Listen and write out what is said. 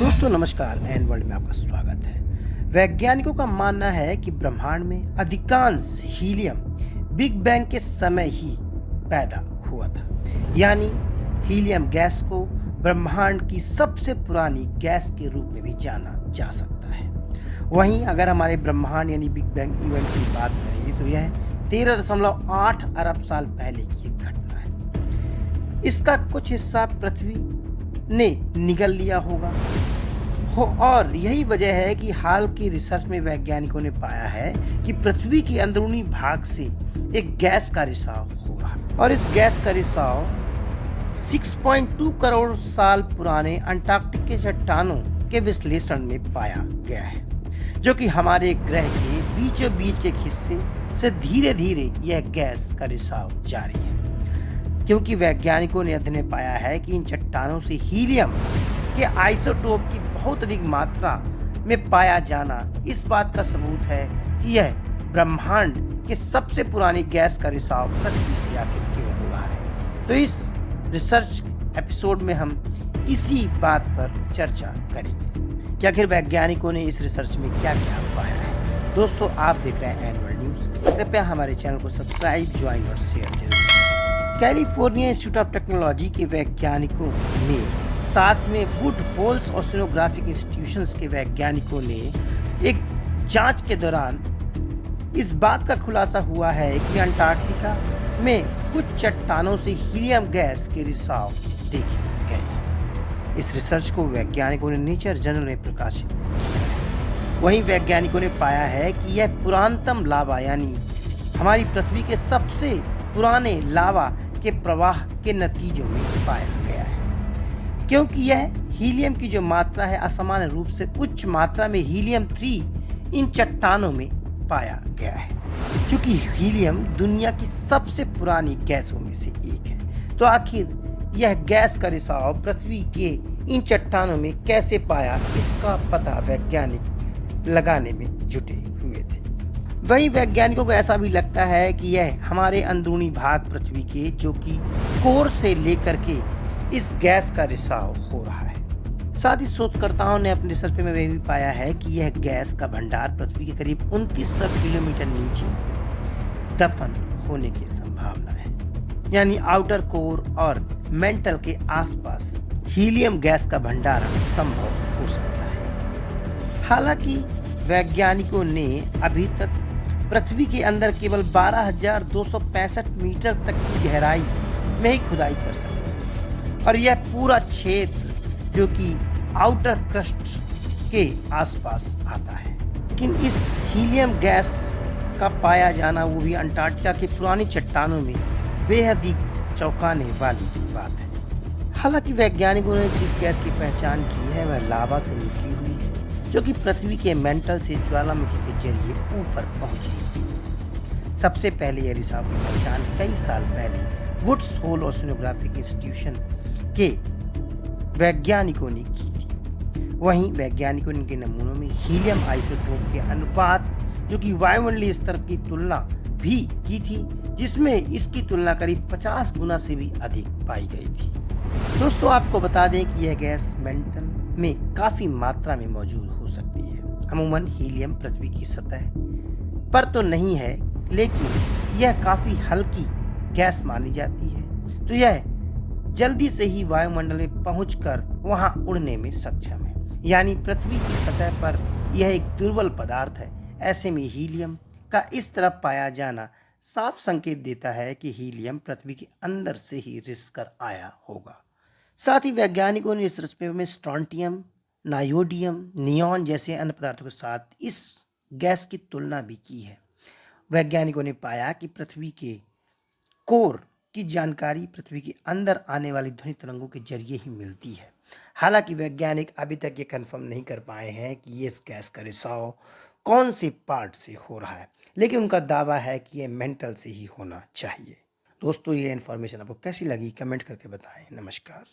दोस्तों नमस्कार, and world में आपका स्वागत है। वैज्ञानिकों का मानना है कि ब्रह्मांड में अधिकांश हीलियम बिग बैंग के समय ही पैदा हुआ था। यानी हीलियम गैस को ब्रह्मांड की सबसे पुरानी गैस के रूप में भी जाना जा सकता है। वहीं अगर हमारे ब्रह्मांड यानी बिग बैंग इवेंट की बात करें तो यह 13.8 अरब साल पहले की एक घटना है। इसका कुछ हिस्सा पृथ्वी ने निगल लिया होगा और यही वजह है कि हाल की रिसर्च में वैज्ञानिकों ने पाया है कि पृथ्वी के अंदरूनी भाग से एक गैस का रिसाव हो रहा है और इस गैस का रिसाव 6.2 करोड़ साल पुराने अंटार्कटिक के चट्टानों के विश्लेषण में पाया गया है, जो कि हमारे ग्रह के बीचों बीच के एक हिस्से से धीरे धीरे यह गैस का रिसाव जारी है। क्योंकि वैज्ञानिकों ने अध्ययन पाया है कि इन चट्टानों से हीलियम के आइसोटोप की बहुत अधिक मात्रा में पाया जाना इस बात का सबूत है कि यह ब्रह्मांड के सबसे पुरानी गैस का रिसाव पृथ्वी से आखिर क्यों हो रहा है। तो इस रिसर्च एपिसोड में हम इसी बात पर चर्चा करेंगे कि आखिर वैज्ञानिकों ने इस रिसर्च में क्या क्या पाया है। दोस्तों आप देख रहे हैं एनुअल न्यूज़, कृपया हमारे चैनल को सब्सक्राइब, ज्वाइन और शेयर जरूर करें। कैलिफोर्निया इंस्टीट्यूट ऑफ टेक्नोलॉजी के वैज्ञानिकों ने साथ में वुड होल्स ओशिनोग्राफिक इंस्टीट्यूशंस के वैज्ञानिकों ने एक जांच के दौरान इस बात का खुलासा हुआ है कि अंटार्कटिका में कुछ चट्टानों से हीलियम गैस के रिसाव देखे गए हैं। इस रिसर्च को वैज्ञानिकों ने नेचर जर्नल में प्रकाशित किया है। वहीं वैज्ञानिकों ने पाया है कि यह पुरातनतम लावा यानी हमारी पृथ्वी के सबसे पुराने लावा के प्रवाह के नतीजों में पाया गया है, क्योंकि यह हीलियम की जो मात्रा है असामान्य रूप से उच्च मात्रा में हीलियम 3 इन चट्टानों में पाया गया है। चूंकि हीलियम दुनिया की सबसे पुरानी गैसों में से एक है, तो आखिर यह गैस का रिसाव पृथ्वी के इन चट्टानों में कैसे पाया, इसका पता वैज्ञानिक लगाने में जुटे हुए थे। वहीं वैज्ञानिकों को ऐसा भी लगता है कि यह हमारे अंदरूनी भाग पृथ्वी के जो कि कोर से लेकर के इस गैस का रिसाव हो रहा है। साथ ही शोधकर्ताओं ने अपने रिसर्च में भी पाया है कि यह गैस का भंडार पृथ्वी के करीब 2900 किलोमीटर नीचे दफन होने की संभावना है। यानी आउटर कोर और मेंटल के आसपास हीलियम गैस का भंडारण संभव हो सकता है। हालांकि वैज्ञानिकों ने अभी तक पृथ्वी के अंदर केवल 12,265 मीटर तक की गहराई में ही खुदाई कर सकते हैं और यह पूरा क्षेत्र जो कि आउटर क्रस्ट के आसपास आता है। लेकिन इस हीलियम गैस का पाया जाना वो भी अंटार्कटिका की पुरानी चट्टानों में बेहद ही चौंकाने वाली बात है। हालांकि वैज्ञानिकों ने जिस गैस की पहचान की है वह लावा से निकली हुई है, जो कि पृथ्वी के मेंटल से ज्वालामुखी के जरिए ऊपर पहुंची। सबसे पहले यह रिसाव की पहचान कई साल पहले वुड्स होल ओशिनोग्राफिक इंस्टीट्यूशन के वैज्ञानिकों ने की थी। वहीं वैज्ञानिकों ने इनके नमूनों में हीलियम आइसोटोप के अनुपात जो कि वायुमंडलीय स्तर की तुलना भी की थी, जिसमें इसकी तुलना करीब 50 गुना से भी अधिक पाई गई थी। दोस्तों आपको बता दें कि यह गैस मेंटल में काफी मात्रा में मौजूद हो सकती है। अमूमन हीलियम पृथ्वी की सतह पर तो नहीं है, लेकिन यह काफी हल्की गैस मानी जाती है, तो यह जल्दी से ही वायुमंडल में पहुंचकर वहां उड़ने में सक्षम है। यानी पृथ्वी की सतह पर यह एक दुर्बल पदार्थ है। ऐसे में हीलियम का इस तरह पाया जाना साफ संकेत देता है कि हीलियम पृथ्वी के अंदर से ही रिस कर आया होगा। साथ ही वैज्ञानिकों ने इस रिसर्च में स्ट्रोंटियम, नायोडियम, नियॉन जैसे अन्य पदार्थों के साथ इस गैस की तुलना भी की है। वैज्ञानिकों ने पाया कि पृथ्वी के कोर की जानकारी पृथ्वी के अंदर आने वाली ध्वनि तरंगों के जरिए ही मिलती है। हालांकि वैज्ञानिक अभी तक ये कंफर्म नहीं कर पाए हैं कि ये इस गैस का रिसाव कौन से पार्ट से हो रहा है, लेकिन उनका दावा है कि ये मेंटल से ही होना चाहिए। दोस्तों ये इन्फॉर्मेशन आपको कैसी लगी कमेंट करके बताएं। नमस्कार।